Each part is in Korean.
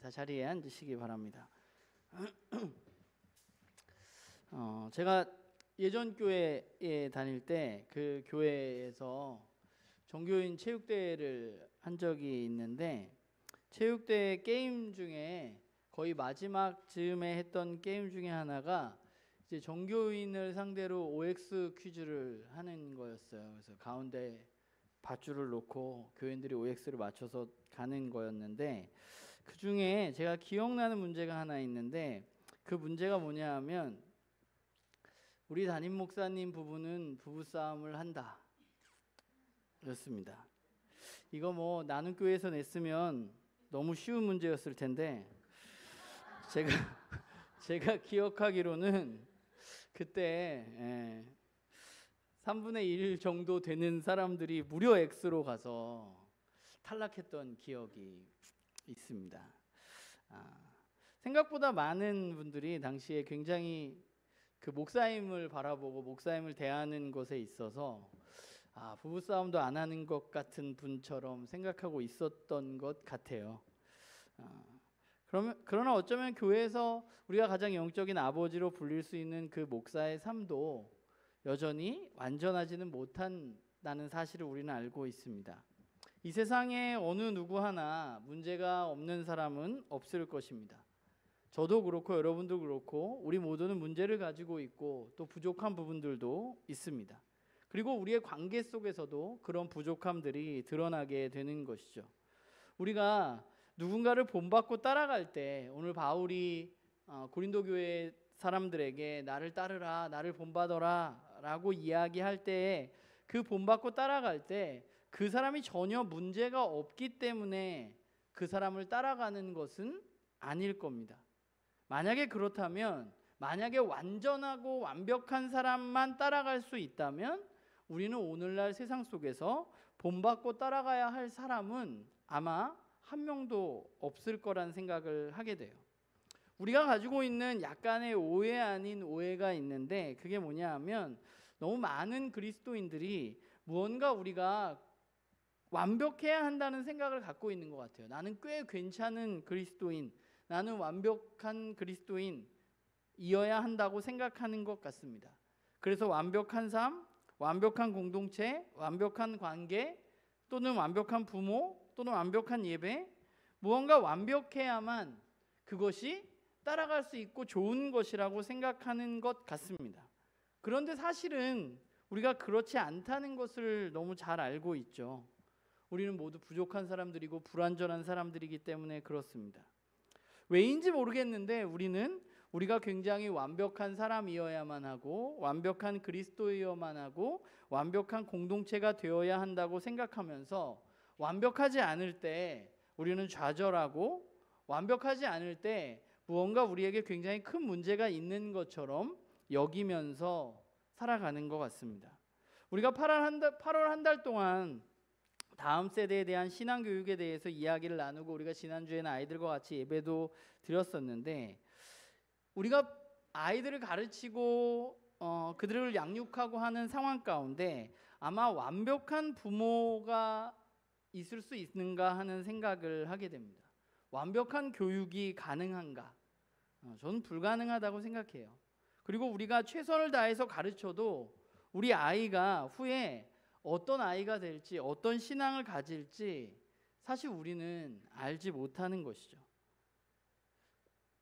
다 자리에 앉으시기 바랍니다. 제가 예전 교회에 다닐 때 그 교회에서 종교인 체육대회를 한 적이 있는데, 체육대회 게임 중에 거의 마지막 즈음에 했던 게임 중에 하나가 이제 종교인을 상대로 OX 퀴즈를 하는 거였어요. 그래서 가운데 밧줄을 놓고 교인들이 OX를 맞춰서 가는 거였는데, 그 중에 제가 기억나는 문제가 하나 있는데, 그 문제가 뭐냐 하면, 우리 담임 목사님 부부는 부부싸움을 한다 였습니다. 이거 뭐 나눔 교회에서 냈으면 너무 쉬운 문제였을 텐데, 제가 기억하기로는 그때 3분의 1 정도 되는 사람들이 무려 X로 가서 탈락했던 기억이 있습니다. 생각보다 많은 분들이 당시에 굉장히 그 목사님을 바라보고 목사님을 대하는 것에 있어서 부부싸움도 안 하는 것 같은 분처럼 생각하고 있었던 것 같아요. 그러나 어쩌면 교회에서 우리가 가장 영적인 아버지로 불릴 수 있는 그 목사의 삶도 여전히 완전하지는 못한다는 사실을 우리는 알고 있습니다. 이 세상에 어느 누구 하나 문제가 없는 사람은 없을 것입니다. 저도 그렇고 여러분도 그렇고 우리 모두는 문제를 가지고 있고 또 부족한 부분들도 있습니다. 그리고 우리의 관계 속에서도 그런 부족함들이 드러나게 되는 것이죠. 우리가 누군가를 본받고 따라갈 때, 오늘 바울이 고린도 교회 사람들에게 나를 따르라, 나를 본받아라 라고 이야기할 때, 그 본받고 따라갈 때 그 사람이 전혀 문제가 없기 때문에 그 사람을 따라가는 것은 아닐 겁니다. 만약에 그렇다면, 만약에 완전하고 완벽한 사람만 따라갈 수 있다면 우리는 오늘날 세상 속에서 본받고 따라가야 할 사람은 아마 한 명도 없을 거란 생각을 하게 돼요. 우리가 가지고 있는 약간의 오해 아닌 오해가 있는데, 그게 뭐냐 하면, 너무 많은 그리스도인들이 무언가 우리가 완벽해야 한다는 생각을 갖고 있는 것 같아요. 나는 꽤 괜찮은 그리스도인, 나는 완벽한 그리스도인이어야 한다고 생각하는 것 같습니다. 그래서 완벽한 삶, 완벽한 공동체, 완벽한 관계, 또는 완벽한 부모, 또는 완벽한 예배, 무언가 완벽해야만 그것이 따라갈 수 있고 좋은 것이라고 생각하는 것 같습니다. 그런데 사실은 우리가 그렇지 않다는 것을 너무 잘 알고 있죠. 우리는 모두 부족한 사람들이고 불완전한 사람들이기 때문에 그렇습니다. 왜인지 모르겠는데 우리가 굉장히 완벽한 사람이어야만 하고, 완벽한 그리스도이어야만 하고, 완벽한 공동체가 되어야 한다고 생각하면서, 완벽하지 않을 때 우리는 좌절하고, 완벽하지 않을 때 무언가 우리에게 굉장히 큰 문제가 있는 것처럼 여기면서 살아가는 것 같습니다. 우리가 8월 한 달 동안 다음 세대에 대한 신앙교육에 대해서 이야기를 나누고, 우리가 지난주에는 아이들과 같이 예배도 드렸었는데, 우리가 아이들을 가르치고 그들을 양육하고 하는 상황 가운데 아마 완벽한 부모가 있을 수 있는가 하는 생각을 하게 됩니다. 완벽한 교육이 가능한가? 저는 불가능하다고 생각해요. 그리고 우리가 최선을 다해서 가르쳐도 우리 아이가 후에 어떤 아이가 될지, 어떤 신앙을 가질지 사실 우리는 알지 못하는 것이죠.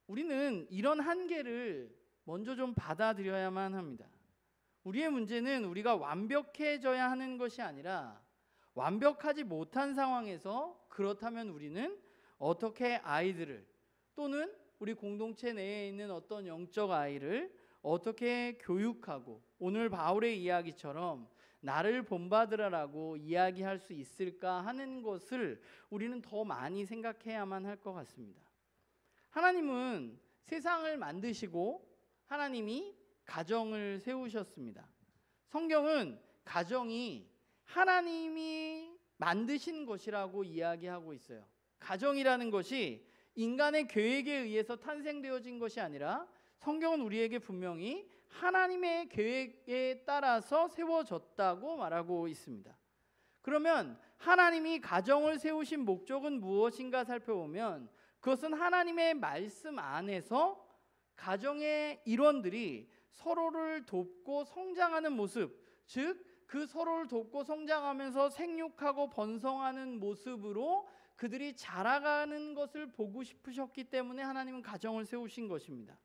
우리는 이런 한계를 먼저 좀 받아들여야만 합니다. 우리의 문제는 우리가 완벽해져야 하는 것이 아니라, 완벽하지 못한 상황에서 그렇다면 우리는 어떻게 아이들을, 또는 우리 공동체 내에 있는 어떤 영적 아이를 어떻게 교육하고, 오늘 바울의 이야기처럼 나를 본받으라라고 이야기할 수 있을까 하는 것을 우리는 더 많이 생각해야만 할 것 같습니다. 하나님은 세상을 만드시고 하나님이 가정을 세우셨습니다. 성경은 가정이 하나님이 만드신 것이라고 이야기하고 있어요. 가정이라는 것이 인간의 계획에 의해서 탄생되어진 것이 아니라, 성경은 우리에게 분명히 하나님의 계획에 따라서 세워졌다고 말하고 있습니다. 그러면 하나님이 가정을 세우신 목적은 무엇인가 살펴보면, 그것은 하나님의 말씀 안에서 가정의 일원들이 서로를 돕고 성장하는 모습, 즉 그 서로를 돕고 성장하면서 생육하고 번성하는 모습으로 그들이 자라가는 것을 보고 싶으셨기 때문에 하나님은 가정을 세우신 것입니다.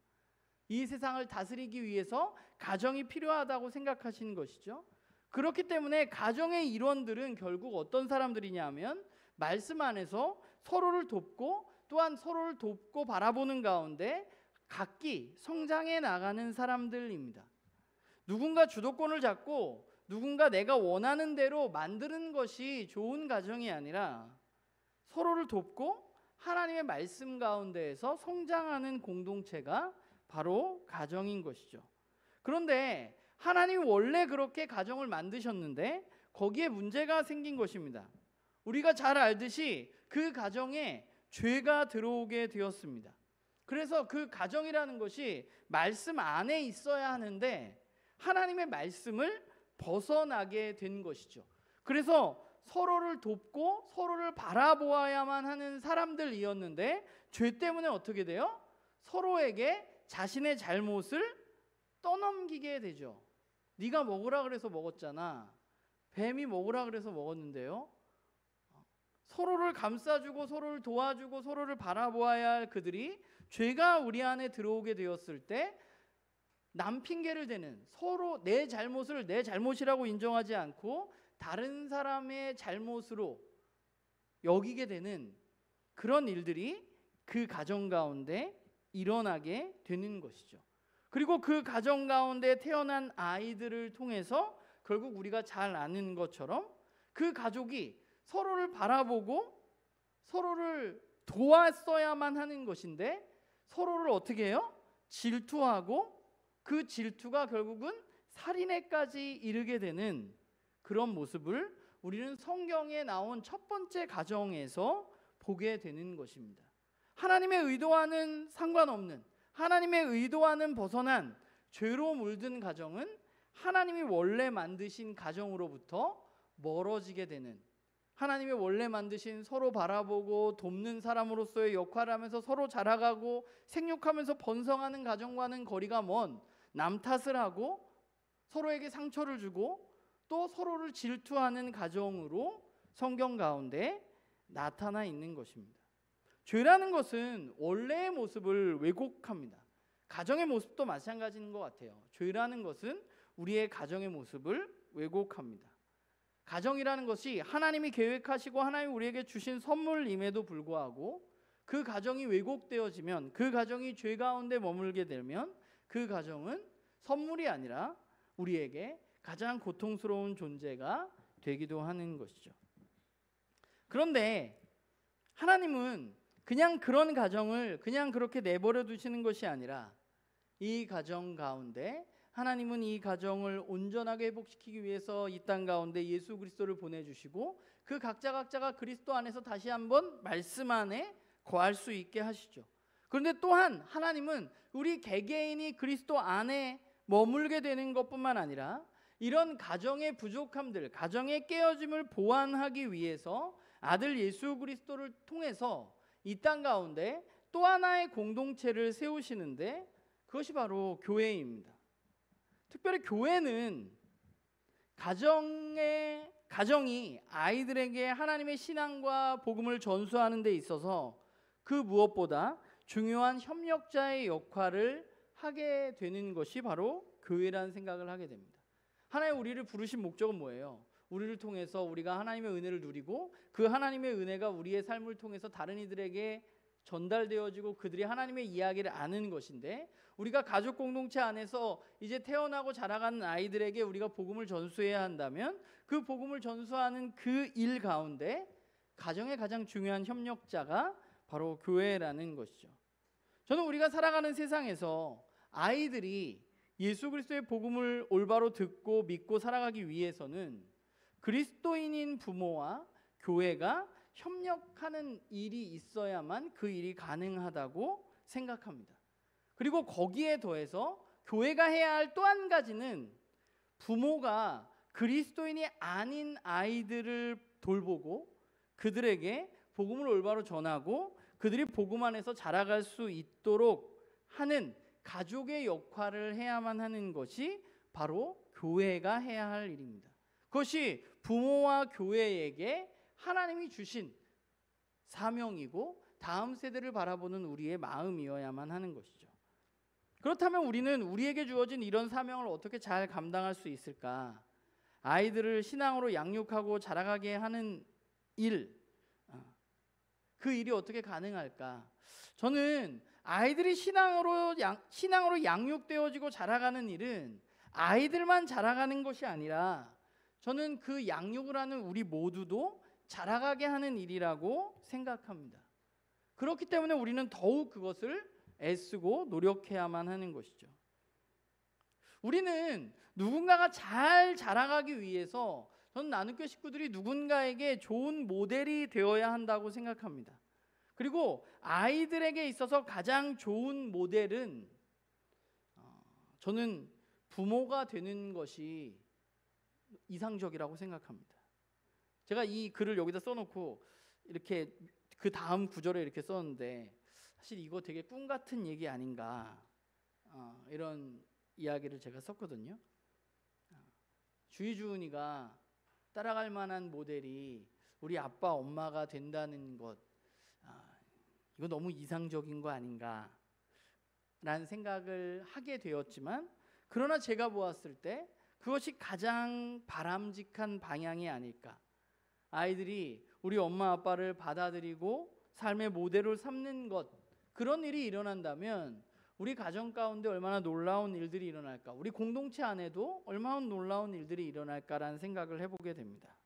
이 세상을 다스리기 위해서 가정이 필요하다고 생각하신 것이죠. 그렇기 때문에 가정의 일원들은 결국 어떤 사람들이냐면 말씀 안에서 서로를 돕고 또한 서로를 돕고 바라보는 가운데 각기 성장해 나가는 사람들입니다. 누군가 주도권을 잡고 누군가 내가 원하는 대로 만드는 것이 좋은 가정이 아니라 서로를 돕고 하나님의 말씀 가운데에서 성장하는 공동체가 바로 가정인 것이죠. 그런데 하나님이 원래 그렇게 가정을 만드셨는데 거기에 문제가 생긴 것입니다. 우리가 잘 알듯이 그 가정에 죄가 들어오게 되었습니다. 그래서 그 가정이라는 것이 말씀 안에 있어야 하는데 하나님의 말씀을 벗어나게 된 것이죠. 그래서 서로를 돕고 서로를 바라보아야만 하는 사람들이었는데 죄 때문에 어떻게 돼요? 서로에게 자신의 잘못을 떠넘기게 되죠. 네가 먹으라 그래서 먹었잖아. 뱀이 먹으라 그래서 먹었는데요. 서로를 감싸주고 서로를 도와주고 서로를 바라보아야 할 그들이 죄가 우리 안에 들어오게 되었을 때 남 핑계를 대는, 서로 내 잘못을 내 잘못이라고 인정하지 않고 다른 사람의 잘못으로 여기게 되는 그런 일들이 그 가정 가운데 일어나게 되는 것이죠. 그리고 그 가정 가운데 태어난 아이들을 통해서 결국 우리가 잘 아는 것처럼 그 가족이 서로를 바라보고 서로를 도왔어야만 하는 것인데 서로를 어떻게 해요? 질투하고 그 질투가 결국은 살인에까지 이르게 되는 그런 모습을 우리는 성경에 나온 첫 번째 가정에서 보게 되는 것입니다. 하나님의 의도와는 상관없는, 하나님의 의도와는 벗어난 죄로 물든 가정은 하나님이 원래 만드신 가정으로부터 멀어지게 되는, 하나님이 원래 만드신 서로 바라보고 돕는 사람으로서의 역할을 하면서 서로 자라가고 생육하면서 번성하는 가정과는 거리가 먼 남 탓을 하고 서로에게 상처를 주고 또 서로를 질투하는 가정으로 성경 가운데 나타나 있는 것입니다. 죄라는 것은 원래의 모습을 왜곡합니다. 가정의 모습도 마찬가지인 것 같아요. 죄라는 것은 우리의 가정의 모습을 왜곡합니다. 가정이라는 것이 하나님이 계획하시고 하나님이 우리에게 주신 선물임에도 불구하고 그 가정이 왜곡되어지면, 그 가정이 죄 가운데 머물게 되면 그 가정은 선물이 아니라 우리에게 가장 고통스러운 존재가 되기도 하는 것이죠. 그런데 하나님은 그냥 그런 가정을 그냥 그렇게 내버려 두시는 것이 아니라 이 가정 가운데 하나님은 이 가정을 온전하게 회복시키기 위해서 이 땅 가운데 예수 그리스도를 보내주시고 그 각자가 그리스도 안에서 다시 한번 말씀 안에 거할 수 있게 하시죠. 그런데 또한 하나님은 우리 개개인이 그리스도 안에 머물게 되는 것뿐만 아니라 이런 가정의 부족함들, 가정의 깨어짐을 보완하기 위해서 아들 예수 그리스도를 통해서 이 땅 가운데 또 하나의 공동체를 세우시는데 그것이 바로 교회입니다. 특별히 교회는 가정이 아이들에게 하나님의 신앙과 복음을 전수하는 데 있어서 그 무엇보다 중요한 협력자의 역할을 하게 되는 것이 바로 교회라는 생각을 하게 됩니다. 하나님 우리를 부르신 목적은 뭐예요? 우리를 통해서 우리가 하나님의 은혜를 누리고 그 하나님의 은혜가 우리의 삶을 통해서 다른 이들에게 전달되어지고 그들이 하나님의 이야기를 아는 것인데, 우리가 가족 공동체 안에서 이제 태어나고 자라가는 아이들에게 우리가 복음을 전수해야 한다면 그 복음을 전수하는 그 일 가운데 가정의 가장 중요한 협력자가 바로 교회라는 것이죠. 저는 우리가 살아가는 세상에서 아이들이 예수 그리스도의 복음을 올바로 듣고 믿고 살아가기 위해서는 그리스도인인 부모와 교회가 협력하는 일이 있어야만 그 일이 가능하다고 생각합니다. 그리고 거기에 더해서 교회가 해야 할 또 한 가지는 부모가 그리스도인이 아닌 아이들을 돌보고 그들에게 복음을 올바로 전하고 그들이 복음 안에서 자라갈 수 있도록 하는 가족의 역할을 해야만 하는 것이 바로 교회가 해야 할 일입니다. 그것이 부모와 교회에게 하나님이 주신 사명이고 다음 세대를 바라보는 우리의 마음이어야만 하는 것이죠. 그렇다면 우리는 우리에게 주어진 이런 사명을 어떻게 잘 감당할 수 있을까? 아이들을 신앙으로 양육하고 자라가게 하는 일, 그 일이 어떻게 가능할까? 저는 아이들이 신앙으로 양육되어지고 자라가는 일은 아이들만 자라가는 것이 아니라 저는 그 양육을 하는 우리 모두도 자라가게 하는 일이라고 생각합니다. 그렇기 때문에 우리는 더욱 그것을 애쓰고 노력해야만 하는 것이죠. 우리는 누군가가 잘 자라가기 위해서 저는 나눔교회 식구들이 누군가에게 좋은 모델이 되어야 한다고 생각합니다. 그리고 아이들에게 있어서 가장 좋은 모델은 저는 부모가 되는 것이 이상적이라고 생각합니다. 제가 이 글을 여기다 써놓고 이렇게 그 다음 구절에 이렇게 썼는데 사실 이거 되게 꿈 같은 얘기 아닌가 이런 이야기를 제가 썼거든요. 주희주은이가 따라갈 만한 모델이 우리 아빠 엄마가 된다는 것, 이거 너무 이상적인 거 아닌가 라는 생각을 하게 되었지만, 그러나 제가 보았을 때 그것이 가장 바람직한 방향이 아닐까. 아이들이 우리 엄마 아빠를 받아들이고 삶의 모델을 삼는 것, 그런 일이 일어난다면 우리 가정 가운데 얼마나 놀라운 일들이 일어날까, 우리 공동체 안에도 얼마나 놀라운 일들이 일어날까라는 생각을 해보게 됩니다.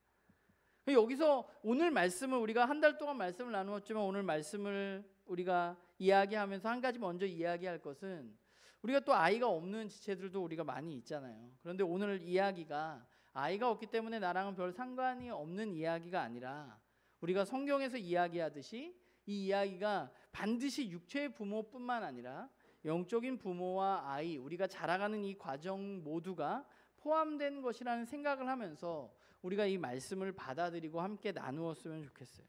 여기서 오늘 말씀을 우리가 한 달 동안 말씀을 나누었지만, 오늘 말씀을 우리가 이야기하면서 한 가지 먼저 이야기할 것은, 우리가 또 아이가 없는 지체들도 우리가 많이 있잖아요. 그런데 오늘 이야기가 아이가 없기 때문에 나랑은 별 상관이 없는 이야기가 아니라, 우리가 성경에서 이야기하듯이 이 이야기가 반드시 육체의 부모뿐만 아니라 영적인 부모와 아이, 우리가 자라가는 이 과정 모두가 포함된 것이라는 생각을 하면서 우리가 이 말씀을 받아들이고 함께 나누었으면 좋겠어요.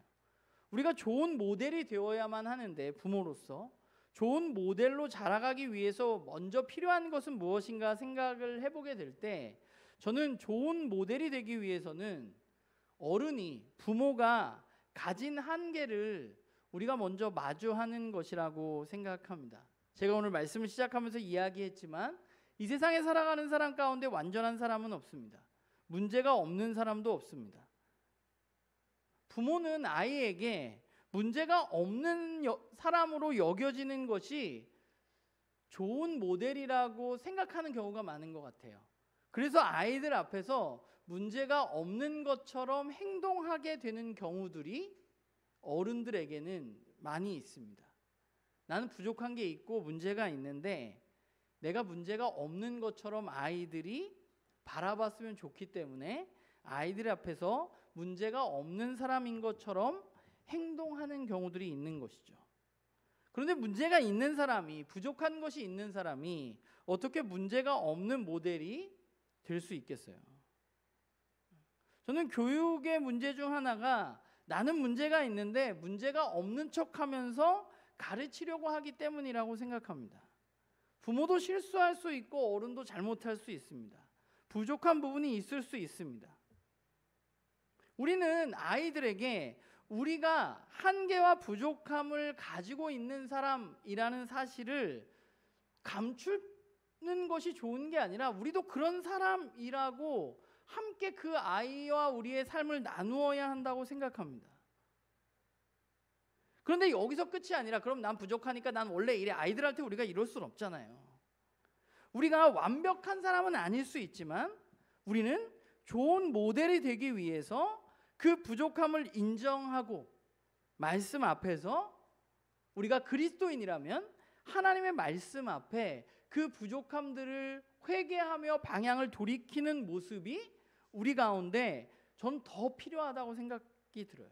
우리가 좋은 모델이 되어야만 하는데, 부모로서 좋은 모델로 자라가기 위해서 먼저 필요한 것은 무엇인가 생각을 해보게 될 때, 저는 좋은 모델이 되기 위해서는 어른이, 부모가 가진 한계를 우리가 먼저 마주하는 것이라고 생각합니다. 제가 오늘 말씀을 시작하면서 이야기했지만, 이 세상에 살아가는 사람 가운데 완전한 사람은 없습니다. 문제가 없는 사람도 없습니다. 부모는 아이에게 문제가 없는 사람으로 여겨지는 것이 좋은 모델이라고 생각하는 경우가 많은 것 같아요. 그래서 아이들 앞에서 문제가 없는 것처럼 행동하게 되는 경우들이 어른들에게는 많이 있습니다. 나는 부족한 게 있고 문제가 있는데, 내가 문제가 없는 것처럼 아이들이 바라봤으면 좋기 때문에 아이들 앞에서 문제가 없는 사람인 것처럼 행동하는 경우들이 있는 것이죠. 그런데 문제가 있는 사람이, 부족한 것이 있는 사람이 어떻게 문제가 없는 모델이 될 수 있겠어요? 저는 교육의 문제 중 하나가, 나는 문제가 있는데 문제가 없는 척하면서 가르치려고 하기 때문이라고 생각합니다. 부모도 실수할 수 있고 어른도 잘못할 수 있습니다. 부족한 부분이 있을 수 있습니다. 우리는 아이들에게 우리가 한계와 부족함을 가지고 있는 사람이라는 사실을 감추는 것이 좋은 게 아니라, 우리도 그런 사람이라고 함께 그 아이와 우리의 삶을 나누어야 한다고 생각합니다. 그런데 여기서 끝이 아니라, 그럼 난 부족하니까 난 원래 이래, 아이들한테 우리가 이럴 수는 없잖아요. 우리가 완벽한 사람은 아닐 수 있지만 우리는 좋은 모델이 되기 위해서 그 부족함을 인정하고, 말씀 앞에서 우리가 그리스도인이라면 하나님의 말씀 앞에 그 부족함들을 회개하며 방향을 돌이키는 모습이 우리 가운데 전 더 필요하다고 생각이 들어요.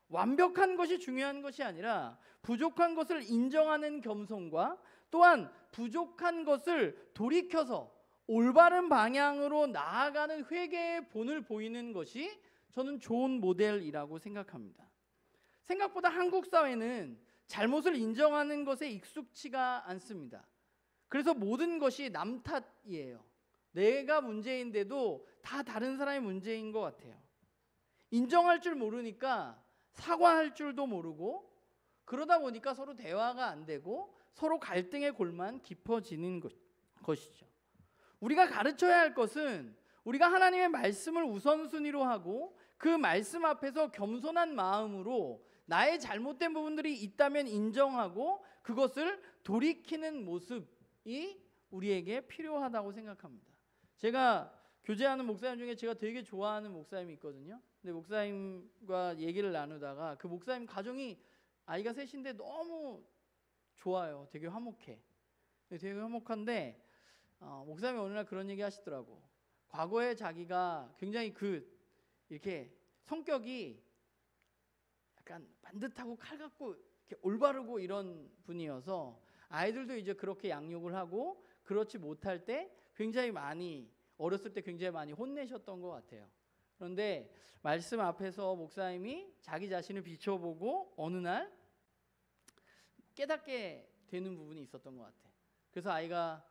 완벽한 것이 중요한 것이 아니라 부족한 것을 인정하는 겸손과, 또한 부족한 것을 돌이켜서 올바른 방향으로 나아가는 회개의 본을 보이는 것이 저는 좋은 모델이라고 생각합니다. 생각보다 한국 사회는 잘못을 인정하는 것에 익숙치가 않습니다. 그래서 모든 것이 남 탓이에요. 내가 문제인데도 다 다른 사람이 문제인 것 같아요. 인정할 줄 모르니까 사과할 줄도 모르고, 그러다 보니까 서로 대화가 안 되고 서로 갈등의 골만 깊어지는 것이죠. 우리가 가르쳐야 할 것은 우리가 하나님의 말씀을 우선순위로 하고 그 말씀 앞에서 겸손한 마음으로 나의 잘못된 부분들이 있다면 인정하고 그것을 돌이키는 모습이 우리에게 필요하다고 생각합니다. 제가 교제하는 목사님 중에 제가 되게 좋아하는 목사님이 있거든요. 근데 목사님과 얘기를 나누다가 그 목사님 가정이 아이가 셋인데 너무 좋아요. 되게 화목해. 되게 화목한데 목사님이 어느 날 그런 얘기 하시더라고. 과거에 자기가 굉장히 이렇게 성격이 약간 반듯하고 칼 같고 이렇게 올바르고 이런 분이어서 아이들도 이제 그렇게 양육을 하고 그렇지 못할 때 굉장히 많이 어렸을 때 굉장히 많이 혼내셨던 것 같아요. 그런데 말씀 앞에서 목사님이 자기 자신을 비춰보고 어느 날 깨닫게 되는 부분이 있었던 것 같아요. 그래서 아이가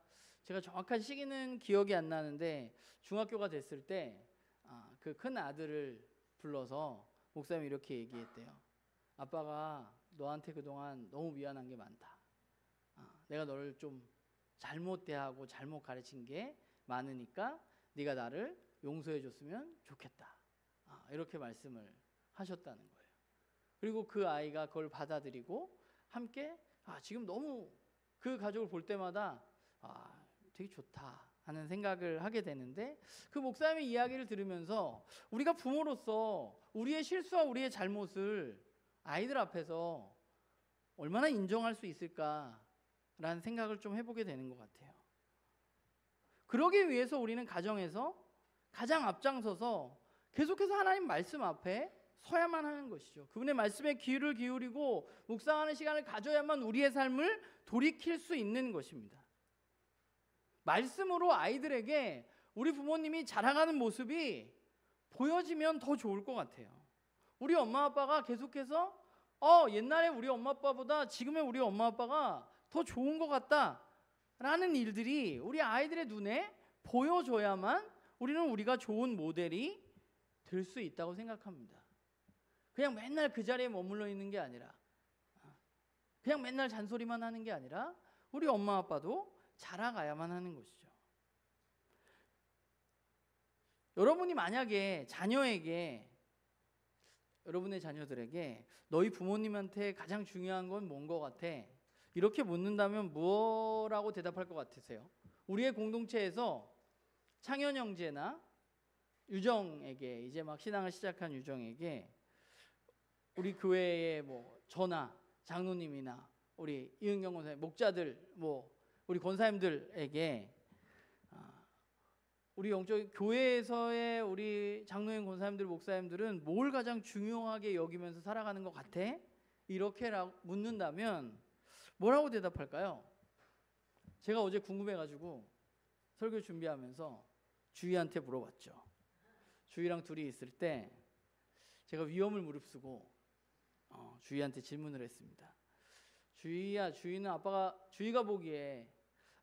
제가 정확한 시기는 기억이 안 나는데 중학교가 됐을 때 그 큰 아들을 불러서 목사님이 이렇게 얘기했대요. 아빠가 너한테 그동안 너무 미안한 게 많다. 내가 너를 좀 잘못 대하고 잘못 가르친 게 많으니까 네가 나를 용서해 줬으면 좋겠다. 이렇게 말씀을 하셨다는 거예요. 그리고 그 아이가 그걸 받아들이고 함께 지금 너무 그 가족을 볼 때마다 되게 좋다 하는 생각을 하게 되는데, 그 목사님의 이야기를 들으면서 우리가 부모로서 우리의 실수와 우리의 잘못을 아이들 앞에서 얼마나 인정할 수 있을까라는 생각을 좀 해보게 되는 것 같아요. 그러기 위해서 우리는 가정에서 가장 앞장서서 계속해서 하나님 말씀 앞에 서야만 하는 것이죠. 그분의 말씀에 귀를 기울이고 묵상하는 시간을 가져야만 우리의 삶을 돌이킬 수 있는 것입니다. 말씀으로 아이들에게 우리 부모님이 자라가는 모습이 보여지면 더 좋을 것 같아요. 우리 엄마 아빠가 계속해서 옛날에 우리 엄마 아빠보다 지금의 우리 엄마 아빠가 더 좋은 것 같다라는 일들이 우리 아이들의 눈에 보여줘야만 우리는 우리가 좋은 모델이 될 수 있다고 생각합니다. 그냥 맨날 그 자리에 머물러 있는 게 아니라, 그냥 맨날 잔소리만 하는 게 아니라 우리 엄마 아빠도 자라가야만 하는 것이죠. 여러분이 만약에 여러분의 자녀들에게 너희 부모님한테 가장 중요한 건 뭔 것 같아? 이렇게 묻는다면 뭐라고 대답할 것 같으세요? 우리의 공동체에서 창현 형제나 유정에게, 이제 막 신앙을 시작한 유정에게 우리 교회의 저나 장로님이나 우리 이은경 권사님, 목자들, 우리 권사님들에게 우리 영적 교회에서의 우리 장로님, 권사님들, 목사님들은 뭘 가장 중요하게 여기면서 살아가는 것 같아? 이렇게 묻는다면 뭐라고 대답할까요? 제가 어제 궁금해가지고 설교 준비하면서 주희한테 물어봤죠. 주희랑 둘이 있을 때 제가 위험을 무릅쓰고 주희한테 질문을 했습니다. 주희야, 주희가 보기에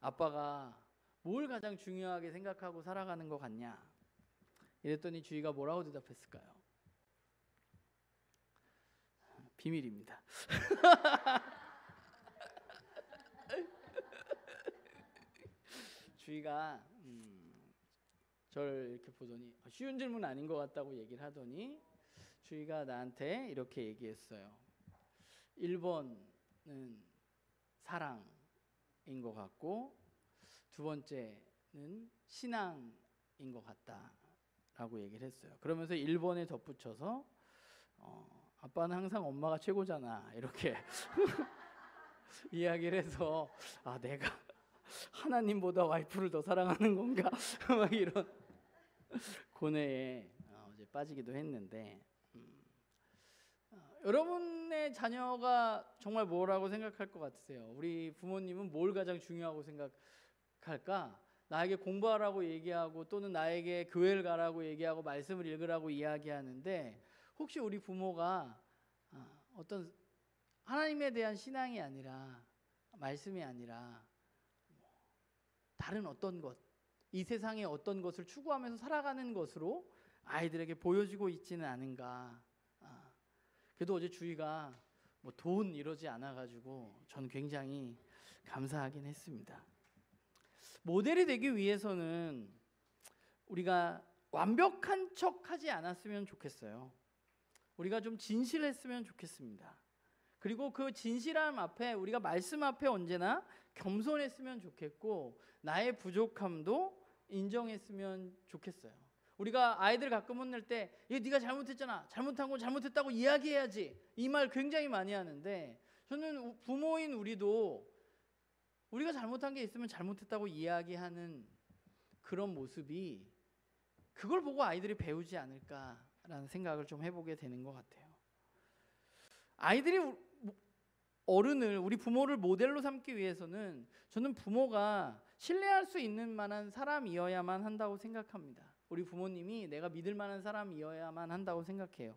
아빠가 뭘 가장 중요하게 생각하고 살아가는 것 같냐? 이랬더니 주희가 뭐라고 대답했을까요? 비밀입니다. 주희가 저를 이렇게 보더니 쉬운 질문 아닌 것 같다고 얘기를 하더니 주희가 나한테 이렇게 얘기했어요. 1번은 사랑인 것 같고 두 번째는 신앙인 것 같다라고 얘기를 했어요. 그러면서 1번에 덧붙여서 아빠는 항상 엄마가 최고잖아 이렇게 이야기를 해서 내가 하나님보다 와이프를 더 사랑하는 건가 막 이런 고뇌에 어제 빠지기도 했는데, 여러분의 자녀가 정말 뭐라고 생각할 것 같으세요? 우리 부모님은 뭘 가장 중요하고 생각할까? 나에게 공부하라고 얘기하고 또는 나에게 교회를 가라고 얘기하고 말씀을 읽으라고 이야기하는데, 혹시 우리 부모가 어떤 하나님에 대한 신앙이 아니라, 말씀이 아니라 다른 어떤 것, 이 세상의 어떤 것을 추구하면서 살아가는 것으로 아이들에게 보여지고 있지는 않은가. 그래도 어제 주희가 뭐 돈 이러지 않아가지고 전 굉장히 감사하긴 했습니다. 모델이 되기 위해서는 우리가 완벽한 척하지 않았으면 좋겠어요. 우리가 좀 진실했으면 좋겠습니다. 그리고 그 진실함 앞에 우리가 말씀 앞에 언제나 겸손했으면 좋겠고, 나의 부족함도 인정했으면 좋겠어요. 우리가 아이들 가끔 혼낼 때 네가 잘못했잖아, 잘못한 건 잘못했다고 이야기해야지, 이 말 굉장히 많이 하는데, 저는 부모인 우리도 우리가 잘못한 게 있으면 잘못했다고 이야기하는 그런 모습이, 그걸 보고 아이들이 배우지 않을까라는 생각을 좀 해보게 되는 것 같아요. 아이들이 어른을, 우리 부모를 모델로 삼기 위해서는 저는 부모가 신뢰할 수 있는 만한 사람이어야만 한다고 생각합니다. 우리 부모님이 내가 믿을 만한 사람이어야만 한다고 생각해요.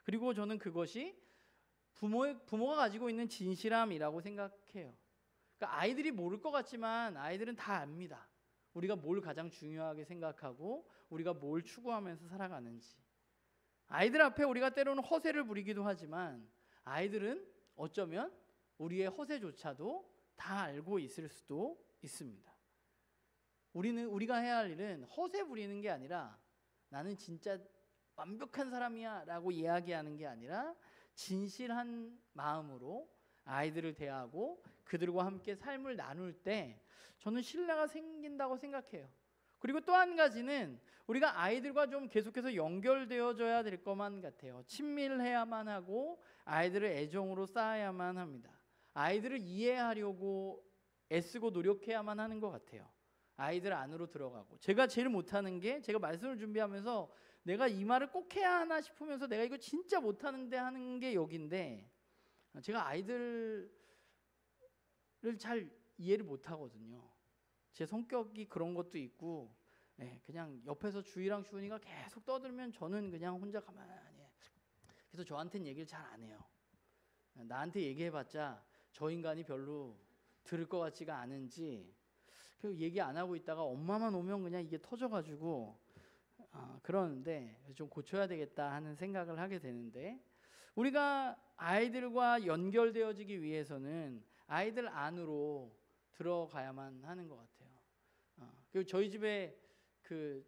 그리고 저는 그것이 부모가 가지고 있는 진실함이라고 생각해요. 그러니까 아이들이 모를 것 같지만 아이들은 다 압니다. 우리가 뭘 가장 중요하게 생각하고 우리가 뭘 추구하면서 살아가는지. 아이들 앞에 우리가 때로는 허세를 부리기도 하지만 아이들은 어쩌면 우리의 허세조차도 다 알고 있을 수도 있습니다. 우리가 해야 할 일은 허세 부리는 게 아니라, 나는 진짜 완벽한 사람이야 라고 이야기하는 게 아니라 진실한 마음으로 아이들을 대하고 그들과 함께 삶을 나눌 때 저는 신뢰가 생긴다고 생각해요. 그리고 또 한 가지는 우리가 아이들과 좀 계속해서 연결되어져야 될 것만 같아요. 친밀해야만 하고 아이들을 애정으로 쌓아야만 합니다. 아이들을 이해하려고 애쓰고 노력해야만 하는 것 같아요. 아이들 안으로 들어가고. 제가 제일 못하는 게, 제가 말씀을 준비하면서 내가 이 말을 꼭 해야 하나 싶으면서 내가 이거 진짜 못하는데 하는 게 여기인데, 제가 아이들을 잘 이해를 못하거든요. 제 성격이 그런 것도 있고, 그냥 옆에서 주희랑 주은이가 계속 떠들면 저는 그냥 혼자 가만히 해. 그래서 저한테는 얘기를 잘 안 해요. 나한테 얘기해봤자 저 인간이 별로 들을 것 같지가 않은지, 그 얘기 안 하고 있다가 엄마만 오면 그냥 이게 터져가지고 그러는데 좀 고쳐야 되겠다 하는 생각을 하게 되는데, 우리가 아이들과 연결되어지기 위해서는 아이들 안으로 들어가야만 하는 것 같아요. 그리고 저희 집에 그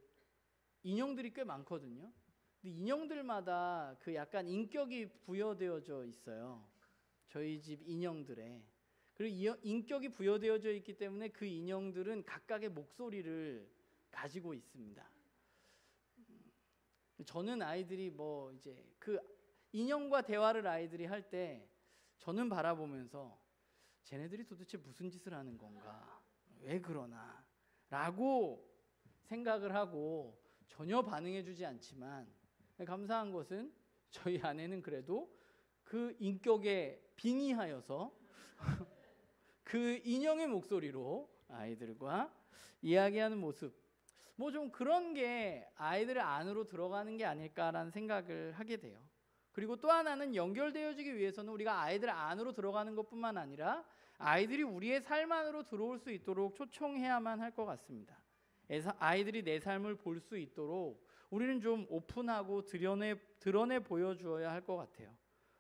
인형들이 꽤 많거든요. 근데 인형들마다 그 약간 인격이 부여되어져 있어요. 저희 집 인형들에. 그리고 인격이 부여되어져 있기 때문에 그 인형들은 각각의 목소리를 가지고 있습니다. 저는 아이들이 뭐 이제 그 인형과 대화를 아이들이 할 때 저는 바라보면서 쟤네들이 도대체 무슨 짓을 하는 건가, 왜 그러나 라고 생각을 하고 전혀 반응해주지 않지만, 감사한 것은 저희 아내는 그래도 그 인격에 빙의하여서 그 인형의 목소리로 아이들과 이야기하는 모습, 뭐 좀 그런 게 아이들 안으로 들어가는 게 아닐까라는 생각을 하게 돼요. 그리고 또 하나는 연결되어지기 위해서는 우리가 아이들 안으로 들어가는 것뿐만 아니라 아이들이 우리의 삶 안으로 들어올 수 있도록 초청해야만 할 것 같습니다. 아이들이 내 삶을 볼 수 있도록 우리는 좀 오픈하고 드러내 보여주어야 할 것 같아요.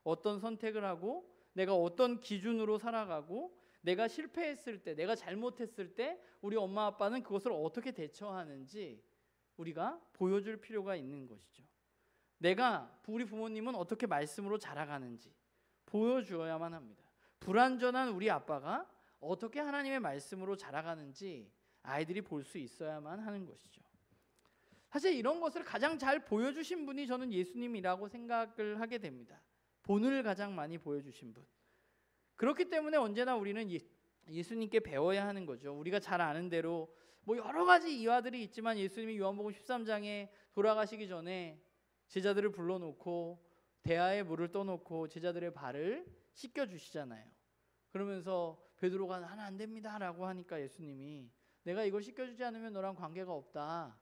어떤 선택을 하고 내가 어떤 기준으로 살아가고 내가 실패했을 때, 내가 잘못했을 때 우리 엄마 아빠는 그것을 어떻게 대처하는지 우리가 보여줄 필요가 있는 것이죠. 우리 부모님은 어떻게 말씀으로 자라가는지 보여주어야만 합니다. 불완전한 우리 아빠가 어떻게 하나님의 말씀으로 자라가는지 아이들이 볼 수 있어야만 하는 것이죠. 사실 이런 것을 가장 잘 보여주신 분이 저는 예수님이라고 생각을 하게 됩니다. 본을 가장 많이 보여주신 분. 그렇기 때문에 언제나 우리는 예수님께 배워야 하는 거죠. 우리가 잘 아는 대로 뭐 여러 가지 이화들이 있지만 예수님이 요한복음 13장에 돌아가시기 전에 제자들을 불러놓고 대야에 물을 떠놓고 제자들의 발을 씻겨주시잖아요. 그러면서 베드로가 나는 안 됩니다 라고 하니까 예수님이 내가 이걸 씻겨주지 않으면 너랑 관계가 없다.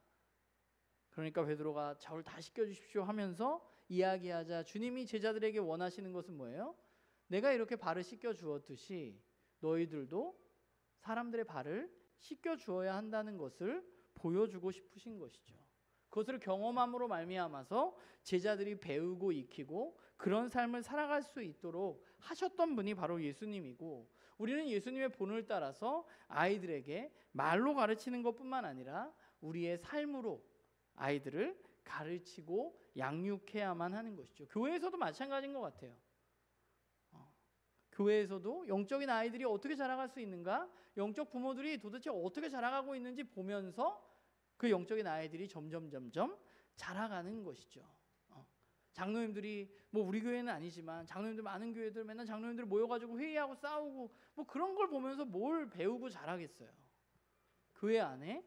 그러니까 베드로가 저를 다 씻겨주십시오 하면서 이야기하자 주님이 제자들에게 원하시는 것은 뭐예요? 내가 이렇게 발을 씻겨 주었듯이 너희들도 사람들의 발을 씻겨 주어야 한다는 것을 보여주고 싶으신 것이죠. 그것을 경험함으로 말미암아서 제자들이 배우고 익히고 그런 삶을 살아갈 수 있도록 하셨던 분이 바로 예수님이고, 우리는 예수님의 본을 따라서 아이들에게 말로 가르치는 것뿐만 아니라 우리의 삶으로 아이들을 가르치고 양육해야만 하는 것이죠. 교회에서도 마찬가지인 것 같아요. 교회에서도 영적인 아이들이 어떻게 자라갈 수 있는가, 영적 부모들이 도대체 어떻게 자라가고 있는지 보면서 그 영적인 아이들이 점점 자라가는 것이죠. 장로님들이 뭐 우리 교회는 아니지만 장로님들 많은 교회들 맨날 장로님들 모여가지고 회의하고 싸우고 뭐 그런 걸 보면서 뭘 배우고 자라겠어요. 교회 안에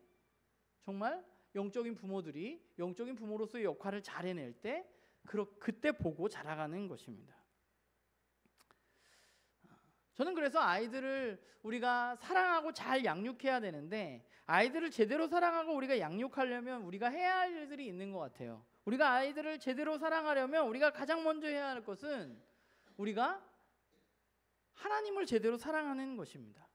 정말 영적인 부모들이 영적인 부모로서의 역할을 잘 해낼 때 그때 보고 자라가는 것입니다. 저는 그래서 아이들을 우리가 사랑하고 잘 양육해야 되는데, 아이들을 제대로 사랑하고 우리가 양육하려면 우리가 해야 할 일들이 있는 것 같아요. 우리가 아이들을 제대로 사랑하려면 우리가 가장 먼저 해야 할 것은 우리가 하나님을 제대로 사랑하는 것입니다.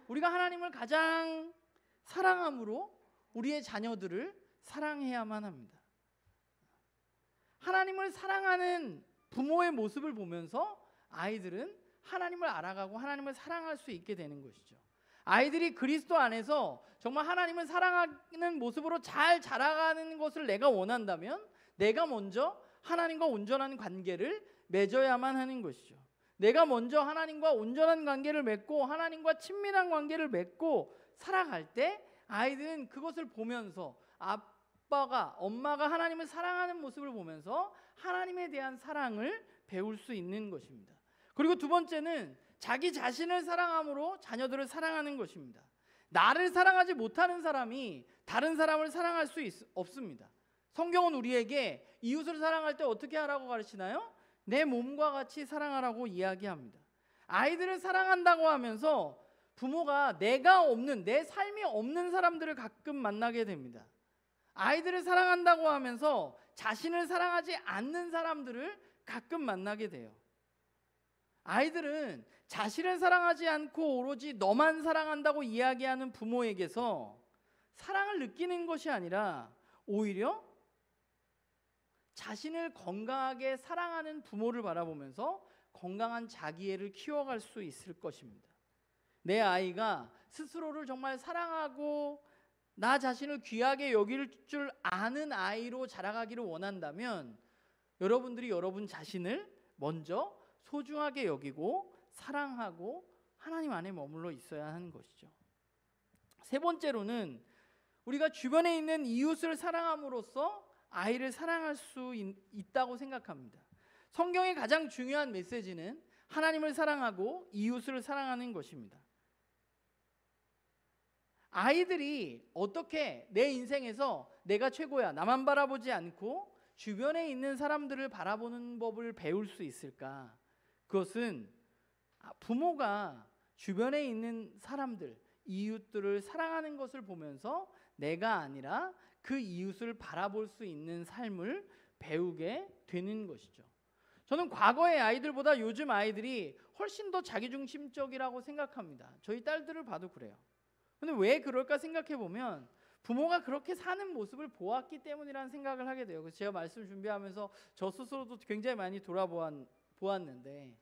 우리가 하나님을 가장 사랑함으로 우리의 자녀들을 사랑해야만 합니다. 하나님을 사랑하는 부모의 모습을 보면서 아이들은 하나님을 알아가고 하나님을 사랑할 수 있게 되는 것이죠. 아이들이 그리스도 안에서 정말 하나님을 사랑하는 모습으로 잘 자라가는 것을 내가 원한다면 내가 먼저 하나님과 온전한 관계를 맺어야만 하는 것이죠. 내가 먼저 하나님과 온전한 관계를 맺고 하나님과 친밀한 관계를 맺고 살아갈 때 아이들은 그것을 보면서 아빠가 엄마가 하나님을 사랑하는 모습을 보면서 하나님에 대한 사랑을 배울 수 있는 것입니다. 그리고 두 번째는 자기 자신을 사랑함으로 자녀들을 사랑하는 것입니다. 나를 사랑하지 못하는 사람이 다른 사람을 사랑할 수 없습니다. 성경은 우리에게 이웃을 사랑할 때 어떻게 하라고 가르치나요? 내 몸과 같이 사랑하라고 이야기합니다. 아이들을 사랑한다고 하면서 부모가 내가 없는, 내 삶이 없는 사람들을 가끔 만나게 됩니다. 아이들을 사랑한다고 하면서 자신을 사랑하지 않는 사람들을 가끔 만나게 돼요. 아이들은 자신을 사랑하지 않고 오로지 너만 사랑한다고 이야기하는 부모에게서 사랑을 느끼는 것이 아니라 오히려 자신을 건강하게 사랑하는 부모를 바라보면서 건강한 자기애를 키워갈 수 있을 것입니다. 내 아이가 스스로를 정말 사랑하고 나 자신을 귀하게 여길 줄 아는 아이로 자라가기를 원한다면 여러분들이 여러분 자신을 먼저 소중하게 여기고 사랑하고 하나님 안에 머물러 있어야 하는 것이죠. 세 번째로는 우리가 주변에 있는 이웃을 사랑함으로써 아이를 사랑할 수 있다고 생각합니다. 성경의 가장 중요한 메시지는 하나님을 사랑하고 이웃을 사랑하는 것입니다. 아이들이 어떻게 내 인생에서 내가 최고야, 나만 바라보지 않고 주변에 있는 사람들을 바라보는 법을 배울 수 있을까? 그것은 부모가 주변에 있는 사람들, 이웃들을 사랑하는 것을 보면서 내가 아니라 그 이웃을 바라볼 수 있는 삶을 배우게 되는 것이죠. 저는 과거의 아이들보다 요즘 아이들이 훨씬 더 자기중심적이라고 생각합니다. 저희 딸들을 봐도 그래요. 근데 왜 그럴까 생각해 보면 부모가 그렇게 사는 모습을 보았기 때문이라는 생각을 하게 돼요. 그래서 제가 말씀 준비하면서 저 스스로도 굉장히 많이 보았는데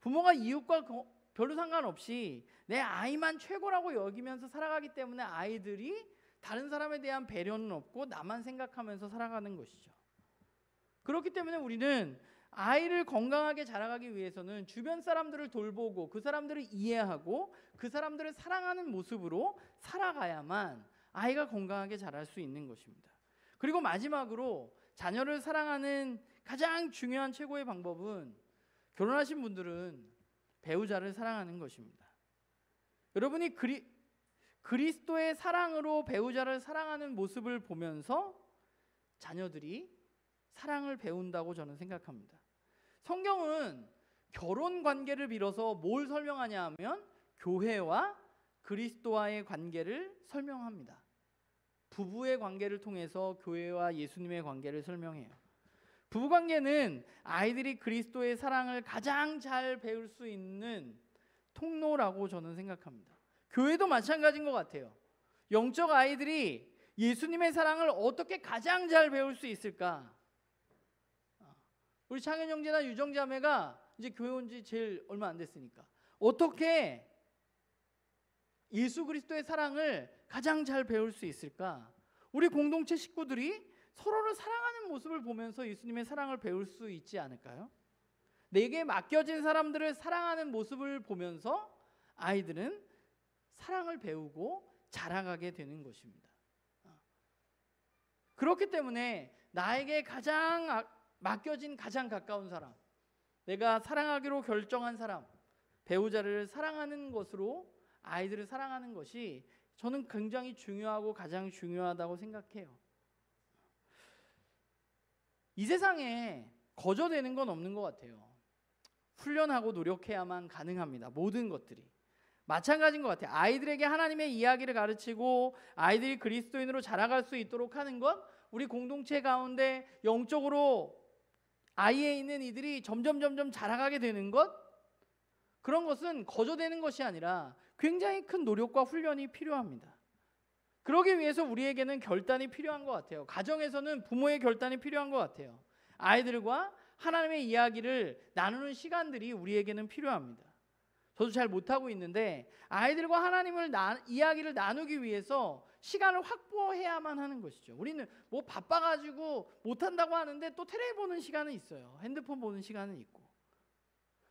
부모가 이웃과 별로 상관없이 내 아이만 최고라고 여기면서 살아가기 때문에 아이들이 다른 사람에 대한 배려는 없고 나만 생각하면서 살아가는 것이죠. 그렇기 때문에 우리는 아이를 건강하게 자라가기 위해서는 주변 사람들을 돌보고 그 사람들을 이해하고 그 사람들을 사랑하는 모습으로 살아가야만 아이가 건강하게 자랄 수 있는 것입니다. 그리고 마지막으로 자녀를 사랑하는 가장 중요한 최고의 방법은 결혼하신 분들은 배우자를 사랑하는 것입니다. 여러분이 그리스도의 사랑으로 배우자를 사랑하는 모습을 보면서 자녀들이 사랑을 배운다고 저는 생각합니다. 성경은 결혼 관계를 빌어서 뭘 설명하냐 하면 교회와 그리스도와의 관계를 설명합니다. 부부의 관계를 통해서 교회와 예수님의 관계를 설명해요. 부부관계는 아이들이 그리스도의 사랑을 가장 잘 배울 수 있는 통로라고 저는 생각합니다. 교회도 마찬가지인 것 같아요. 영적 아이들이 예수님의 사랑을 어떻게 가장 잘 배울 수 있을까? 우리 창현 형제나 유정 자매가 이제 교회 온 지 제일 얼마 안 됐으니까 어떻게 예수 그리스도의 사랑을 가장 잘 배울 수 있을까? 우리 공동체 식구들이 서로를 사랑하는 모습을 보면서 예수님의 사랑을 배울 수 있지 않을까요? 내게 맡겨진 사람들을 사랑하는 모습을 보면서 아이들은 사랑을 배우고 자라가게 되는 것입니다. 그렇기 때문에 나에게 가장 맡겨진 가장 가까운 사람, 내가 사랑하기로 결정한 사람, 배우자를 사랑하는 것으로 아이들을 사랑하는 것이 저는 굉장히 중요하고 가장 중요하다고 생각해요. 이 세상에 거저되는 건 없는 것 같아요. 훈련하고 노력해야만 가능합니다. 모든 것들이 마찬가지인 것 같아요. 아이들에게 하나님의 이야기를 가르치고 아이들이 그리스도인으로 자라갈 수 있도록 하는 것, 우리 공동체 가운데 영적으로 아이에 있는 이들이 점점 자라가게 되는 것, 그런 것은 거저되는 것이 아니라 굉장히 큰 노력과 훈련이 필요합니다. 그러기 위해서 우리에게는 결단이 필요한 것 같아요. 가정에서는 부모의 결단이 필요한 것 같아요. 아이들과 하나님의 이야기를 나누는 시간들이 우리에게는 필요합니다. 저도 잘 못하고 있는데 아이들과 하나님을 이야기를 나누기 위해서 시간을 확보해야만 하는 것이죠. 우리는 뭐 바빠가지고 못한다고 하는데 또 텔레비 보는 시간은 있어요. 핸드폰 보는 시간은 있고.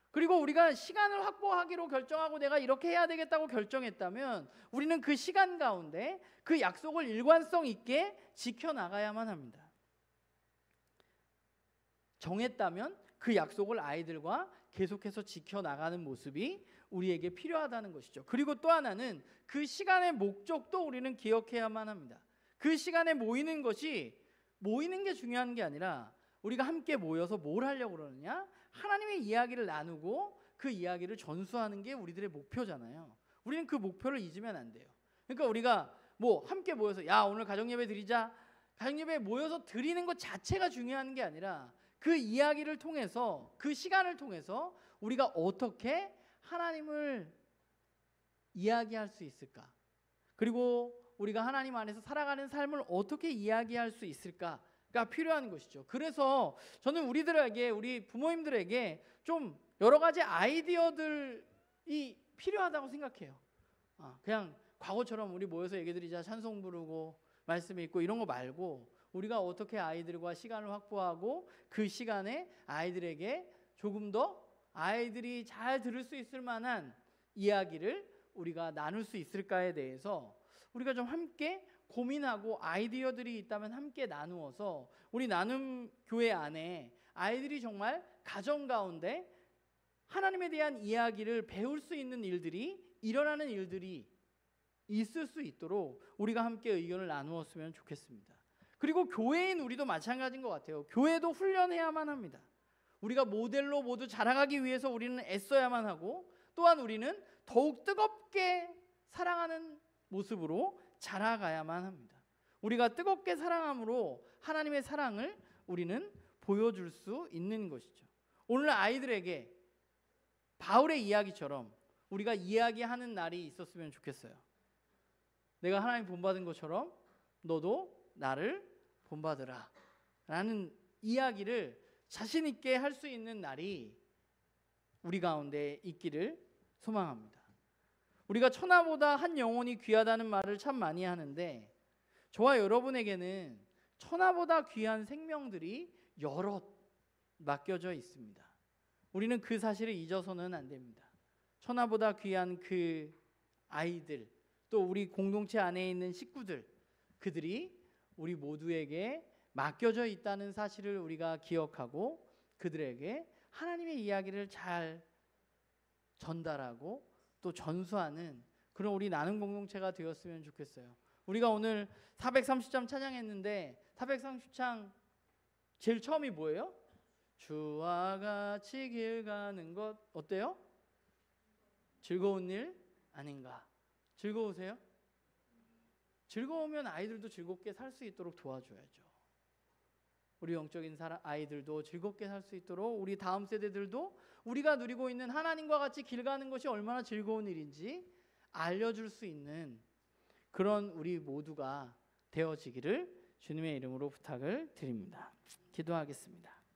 그리고 우리가 시간을 확보하기로 결정하고 내가 이렇게 해야 되겠다고 결정했다면 우리는 그 시간 가운데 그 약속을 일관성 있게 지켜나가야만 합니다. 정했다면 그 약속을 아이들과 계속해서 지켜나가는 모습이 우리에게 필요하다는 것이죠. 그리고 또 하나는 그 시간의 목적도 우리는 기억해야만 합니다. 그 시간에 모이는 게 중요한 게 아니라 우리가 함께 모여서 뭘 하려고 그러느냐? 하나님의 이야기를 나누고 그 이야기를 전수하는 게 우리들의 목표잖아요. 우리는 그 목표를 잊으면 안 돼요. 그러니까 우리가 뭐 함께 모여서 야 오늘 가정예배 드리자, 가정예배에 모여서 드리는 것 자체가 중요한 게 아니라 그 이야기를 통해서, 그 시간을 통해서 우리가 어떻게 하나님을 이야기할 수 있을까? 그리고 우리가 하나님 안에서 살아가는 삶을 어떻게 이야기할 수 있을까가 필요한 것이죠. 그래서 저는 우리 부모님들에게 좀 여러 가지 아이디어들이 필요하다고 생각해요. 그냥 과거처럼 우리 모여서 얘기 드리자, 찬송 부르고 말씀 읽고 이런 거 말고 우리가 어떻게 아이들과 시간을 확보하고 그 시간에 아이들에게 조금 더 아이들이 잘 들을 수 있을 만한 이야기를 우리가 나눌 수 있을까에 대해서 우리가 좀 함께 고민하고 아이디어들이 있다면 함께 나누어서 우리 나눔 교회 안에 아이들이 정말 가정 가운데 하나님에 대한 이야기를 배울 수 있는 일들이 일어나는 일들이 있을 수 있도록 우리가 함께 의견을 나누었으면 좋겠습니다. 그리고 교회인 우리도 마찬가지인 것 같아요. 교회도 훈련해야만 합니다. 우리가 모델로 모두 자라가기 위해서 우리는 애써야만 하고 또한 우리는 더욱 뜨겁게 사랑하는 모습으로 자라가야만 합니다. 우리가 뜨겁게 사랑함으로 하나님의 사랑을 우리는 보여줄 수 있는 것이죠. 오늘 아이들에게 바울의 이야기처럼 우리가 이야기하는 날이 있었으면 좋겠어요. 내가 하나님 본받은 것처럼 너도 나를 본받으라 라는 이야기를 자신 있게 할 수 있는 날이 우리 가운데 있기를 소망합니다. 우리가 천하보다 한 영혼이 귀하다는 말을 참 많이 하는데 저와 여러분에게는 천하보다 귀한 생명들이 여럿 맡겨져 있습니다. 우리는 그 사실을 잊어서는 안 됩니다. 천하보다 귀한 그 아이들, 또 우리 공동체 안에 있는 식구들, 그들이 우리 모두에게 맡겨져 있다는 사실을 우리가 기억하고 그들에게 하나님의 이야기를 잘 전달하고 또 전수하는 그런 우리 나눔 공동체가 되었으면 좋겠어요. 우리가 오늘 430장 찬양했는데 430장 제일 처음이 뭐예요? 주와 같이 길 가는 것 어때요? 즐거운 일 아닌가? 즐거우세요? 즐거우면 아이들도 즐겁게 살 수 있도록 도와줘야죠. 우리 영적인 아이들도 즐겁게 살 수 있도록 우리 다음 세대들도 우리가 누리고 있는 하나님과 같이 길 가는 것이 얼마나 즐거운 일인지 알려줄 수 있는 그런 우리 모두가 되어지기를 주님의 이름으로 부탁을 드립니다. 기도하겠습니다.